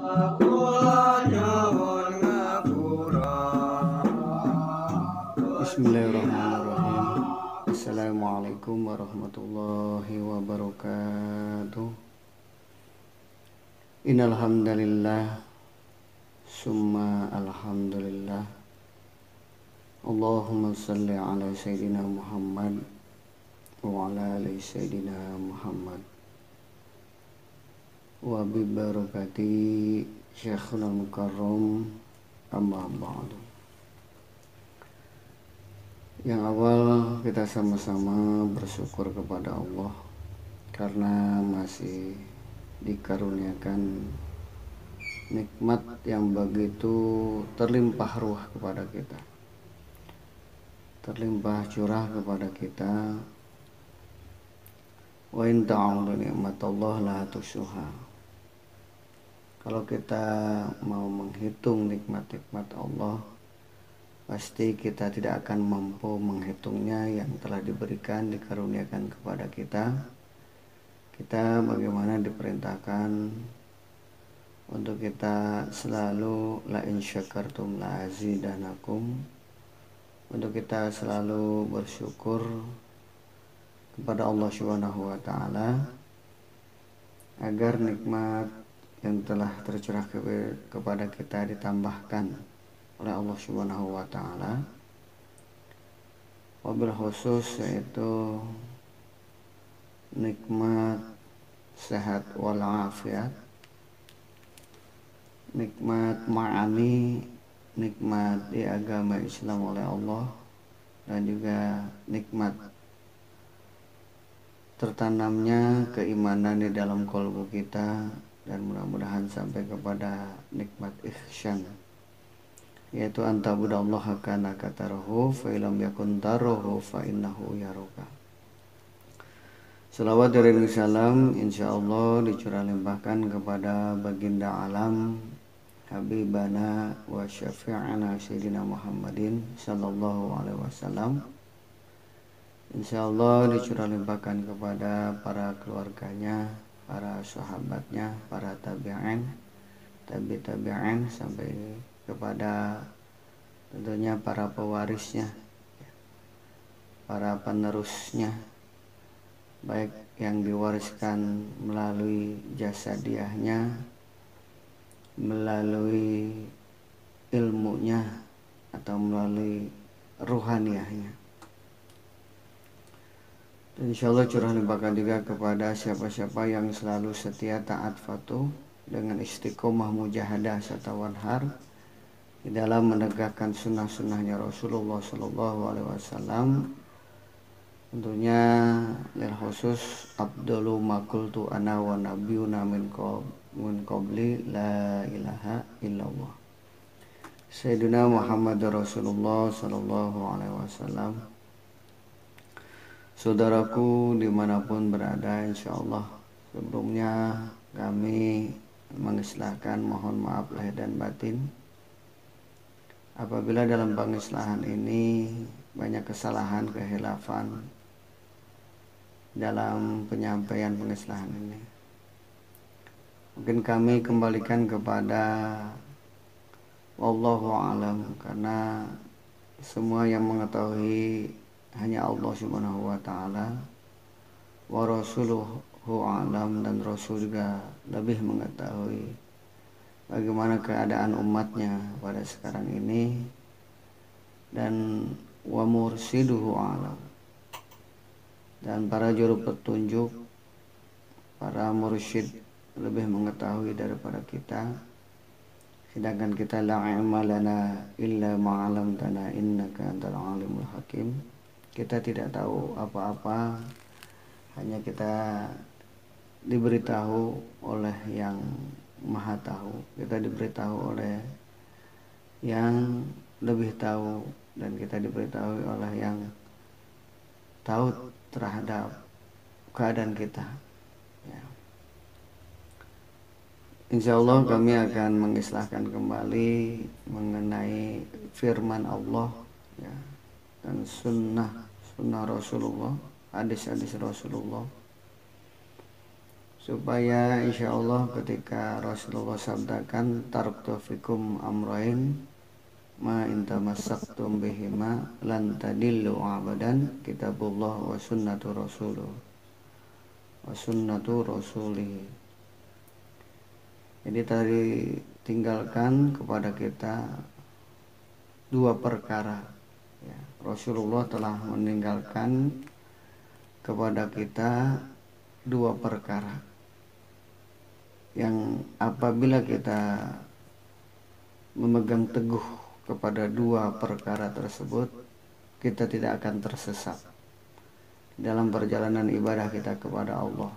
Bismillahirrahmanirrahim. Assalamualaikum warahmatullahi wabarakatuh. Innal hamdalillah summa alhamdulillah. Allahumma shalli ala sayyidina Muhammad wa ala ali sayyidina Muhammad wa bi barakati Syekhul Mukarram amma ba'du. Yang awal kita sama-sama bersyukur kepada Allah karena masih dikaruniakan nikmat yang begitu terlimpah ruah kepada kita, terlimpah curah kepada kita. Wa in ta'udu ni'matallah la tuhsuha. Kalau kita mau menghitung nikmat-nikmat Allah, pasti kita tidak akan mampu menghitungnya yang telah diberikan, dikaruniakan kepada kita. Kita bagaimana diperintahkan untuk kita selalu la in syakartum la azidanakum, untuk kita selalu bersyukur kepada Allah Subhanahu wa taala agar nikmat yang telah tercurah kepada kita ditambahkan oleh Allah Subhanahu wa taala. Wabil khusus yaitu nikmat sehat walafiat, nikmat ma'ani, nikmat di agama Islam oleh Allah, dan juga nikmat tertanamnya keimanan di dalam kalbu kita, dan mudah-mudahan sampai kepada nikmat ihsan, yaitu antabudallaha kana katarahu fa ilam yakun tarahu fa innahu yaruka. Salawat dan salam insyaallah dicurah limpahkan kepada baginda alam habibana wa syafi'ana sayyidina Muhammadin sallallahu alaihi wasallam. Insyaallah dicurah limpahkan kepada para keluarganya, para sahabatnya, para tabi'in, tabi'in sampai kepada tentunya para pewarisnya, para penerusnya, baik yang diwariskan melalui jasadiahnya, melalui ilmunya, atau melalui ruhaniyahnya. Dan insyaallah curah limpahkan juga kepada siapa-siapa yang selalu setia taat patuh dengan istiqomah mujahadah serta wanhar di dalam menegakkan sunnah-sunnahnya Rasulullah Sallallahu Alaihi Wasallam. Tentunya lil khusus abdulu makultu ana wa nabiyuna min qabli la ilaha illallah Sayyidina Muhammad Rasulullah Sallallahu Alaihi Wasallam. Saudaraku dimanapun berada, insyaallah sebelumnya kami mengislahkan mohon maaf lahir dan batin apabila dalam pengislahan ini banyak kesalahan, kehilafan dalam penyampaian pengislahan ini. Mungkin kami kembalikan kepada wallahu alam, karena semua yang mengetahui hanya Allah Subhanahu wa taala, wa rasuluhu alam, dan Rasul juga lebih mengetahui bagaimana keadaan umatnya pada sekarang ini, dan wa mursiduhu alam, dan para juru petunjuk, para mursyid lebih mengetahui daripada kita. Sedangkan kita la ilma lana illa ma 'allamtana innaka antal alimul hakim. Kita tidak tahu apa-apa, hanya kita diberitahu oleh yang maha tahu, kita diberitahu oleh yang lebih tahu, dan kita diberitahu oleh yang tahu terhadap keadaan kita, ya. Insyaallah kami akan mengislahkan kembali mengenai firman Allah, ya, dan sunnah Rasulullah, hadis-hadis Rasulullah supaya insya Allah ketika Rasulullah sabdakan taraktu fikum amrain ma in tamassaktum bihima lan tadillu abadan kitabullah wa sunnatu rasulih. Jadi tadi tinggalkan kepada kita dua perkara ya. Rasulullah telah meninggalkan kepada kita dua perkara yang apabila kita memegang teguh kepada dua perkara tersebut, kita tidak akan tersesat dalam perjalanan ibadah kita kepada Allah,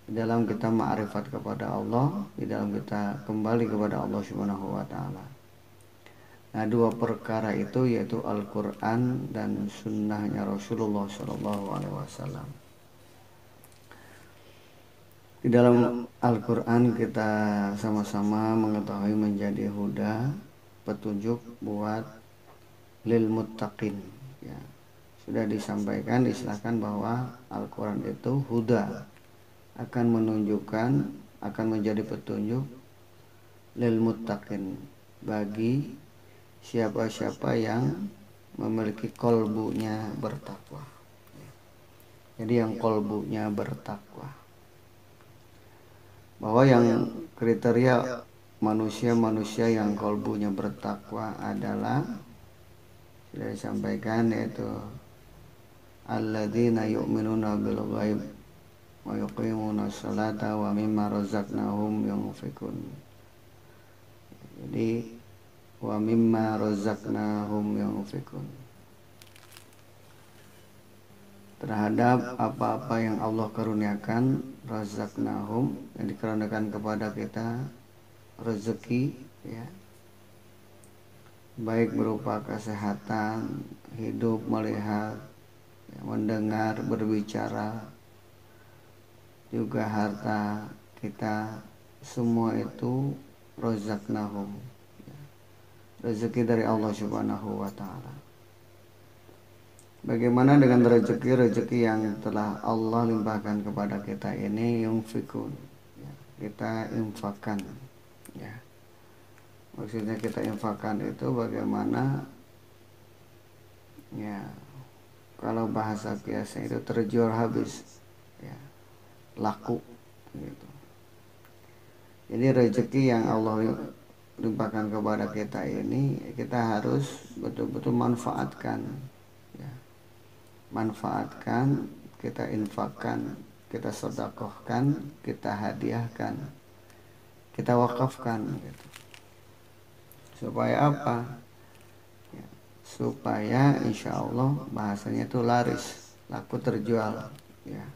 di dalam kita ma'rifat kepada Allah, di dalam kita kembali kepada Allah Subhanahu wa taala. Nah, dua perkara itu yaitu Al-Qur'an dan sunnahnya Rasulullah sallallahu alaihi wasallam. Di dalam Al-Qur'an kita sama-sama mengetahui menjadi huda, petunjuk buat lil muttaqin ya. Sudah disampaikan, diistilahkan bahwa Al-Qur'an itu huda, akan menunjukkan, akan menjadi petunjuk lil muttaqin, bagi siapa-siapa yang memiliki kolbunya bertakwa. Jadi yang kolbunya bertakwa, bahwa yang kriteria manusia-manusia yang kolbunya bertakwa adalah sudah disampaikan, yaitu alladzina yu'minuna bil ghaib wa yuqimuna sholata wa mimma razaqnahum yunfikun. Jadi wa mimma razaqnahum yunfikun, terhadap apa-apa yang Allah karuniakan, razaqnahum yang dikaruniakan kepada kita rezeki ya, baik berupa kesehatan, hidup, melihat, ya, mendengar, berbicara, juga harta kita, semua itu razaqnahum, rezeki dari Allah Subhanahu wa taala. Bagaimana dengan rezeki yang telah Allah limpahkan kepada kita ini, yunfikun ya, kita infakkan ya. Maksudnya kita infakkan itu bagaimana ya, kalau bahasa biasa itu terjual habis ya, laku gitu. Jadi rezeki yang Allah limpahkan kepada kita ini, kita harus betul-betul manfaatkan ya. Manfaatkan, kita infakkan, kita sedekahkan, kita hadiahkan, kita wakafkan gitu. Supaya apa ya, supaya insya Allah bahasanya itu laris, laku, terjual ya,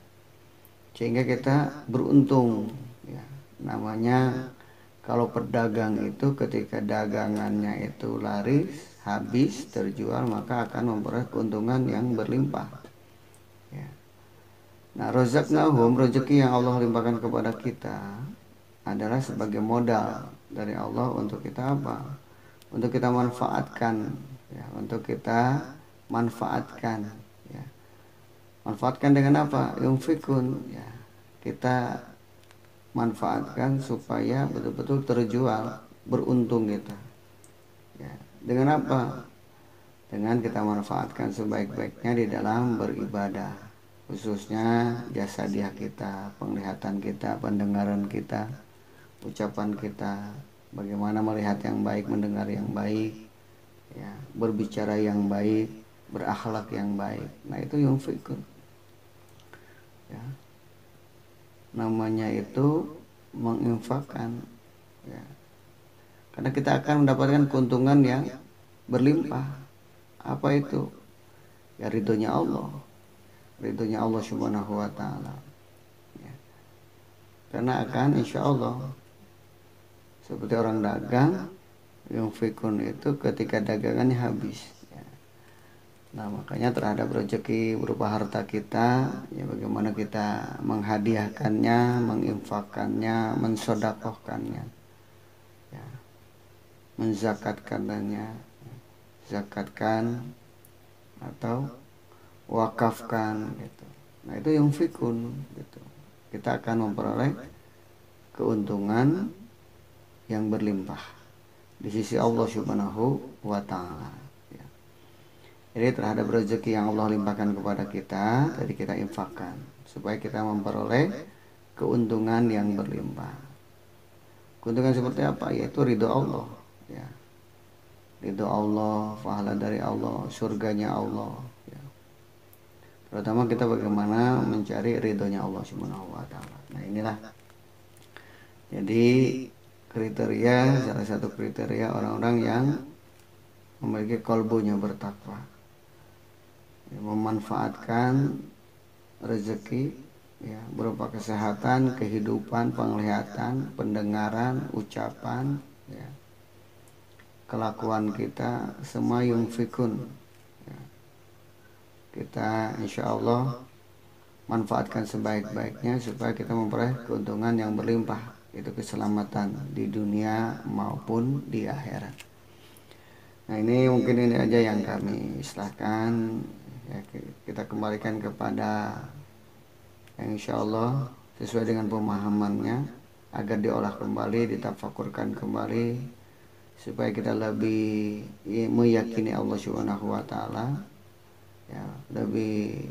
sehingga kita beruntung ya. Namanya kalau pedagang itu ketika dagangannya itu laris, habis, terjual, maka akan memperoleh keuntungan yang berlimpah ya. Nah, razaqnahum, rezeki yang Allah limpahkan kepada kita adalah sebagai modal dari Allah untuk kita apa? Untuk kita manfaatkan ya, untuk kita manfaatkan ya. Manfaatkan dengan apa? Yunfikun ya. Kita manfaatkan supaya betul-betul terjual, beruntung kita ya. Dengan apa? Dengan kita manfaatkan sebaik-baiknya di dalam beribadah, khususnya jasa dia kita, penglihatan kita, pendengaran kita, ucapan kita, bagaimana melihat yang baik, mendengar yang baik ya, berbicara yang baik, berakhlak yang baik. Nah, itu yunfikun ya. Namanya itu menginfakkan ya. Karena kita akan mendapatkan keuntungan yang berlimpah. Apa itu? Ya, ridhonya Allah. Ridhonya Allah Subhanahu wa taala ya. Karena akan insya Allah seperti orang dagang, yunfikun itu ketika dagangannya habis ya. Nah, makanya terhadap rezeki berupa harta kita ya, bagaimana kita menghadiahkannya, menginfakkannya, mensedekahkannya ya, menzakatkannya, zakatkan atau wakafkan gitu. Nah, itu yunfikun gitu. kita akan memperoleh keuntungan yang berlimpah di sisi Allah Subhanahu wa Ta'ala. Ya. Jadi terhadap rezeki yang Allah limpahkan kepada kita, tadi kita infakkan supaya kita memperoleh keuntungan yang berlimpah. Keuntungan seperti apa? Yaitu ridho Allah. Ya. Ridho Allah, pahala dari Allah, surganya Allah. Ya. Terutama kita bagaimana mencari ridhonya Allah Subhanahu wa Ta'ala. Nah inilah jadi kriteria, salah satu kriteria orang-orang yang memiliki kolbunya bertakwa, ya, memanfaatkan rezeki ya, berupa kesehatan, kehidupan, penglihatan, pendengaran, ucapan, ya, kelakuan kita, semua yunfikun. Ya. Kita insya Allah manfaatkan sebaik-baiknya supaya kita memperoleh keuntungan yang berlimpah, itu keselamatan di dunia maupun di akhirat. Nah ini mungkin ini aja yang kami istilahkan, ya, kita kembalikan kepada yang insya Allah sesuai dengan pemahamannya agar diolah kembali, ditafakurkan kembali supaya kita lebih meyakini Allah Subhanahu wa Ta'ala, ya, lebih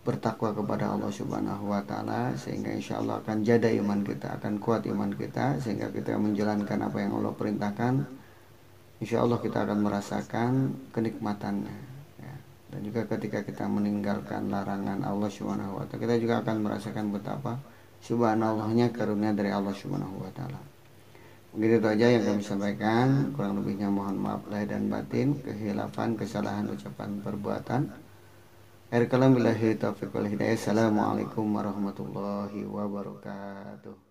bertakwa kepada Allah Subhanahu wa Ta'ala, sehingga insya Allah akan jaga iman kita, akan kuat iman kita, sehingga kita menjalankan apa yang Allah perintahkan. Insya Allah kita akan merasakan kenikmatannya, ya. Dan juga ketika kita meninggalkan larangan Allah Subhanahu wa Ta'ala, kita juga akan merasakan betapa subhanallahnya karunia dari Allah Subhanahu wa Ta'ala. Begitu itu aja yang kami sampaikan, kurang lebihnya mohon maaf lahir dan batin, kehilafan, kesalahan ucapan perbuatan. Akhir kalam billahi taufiq wal hidayah. Assalamualaikum warahmatullahi wabarakatuh.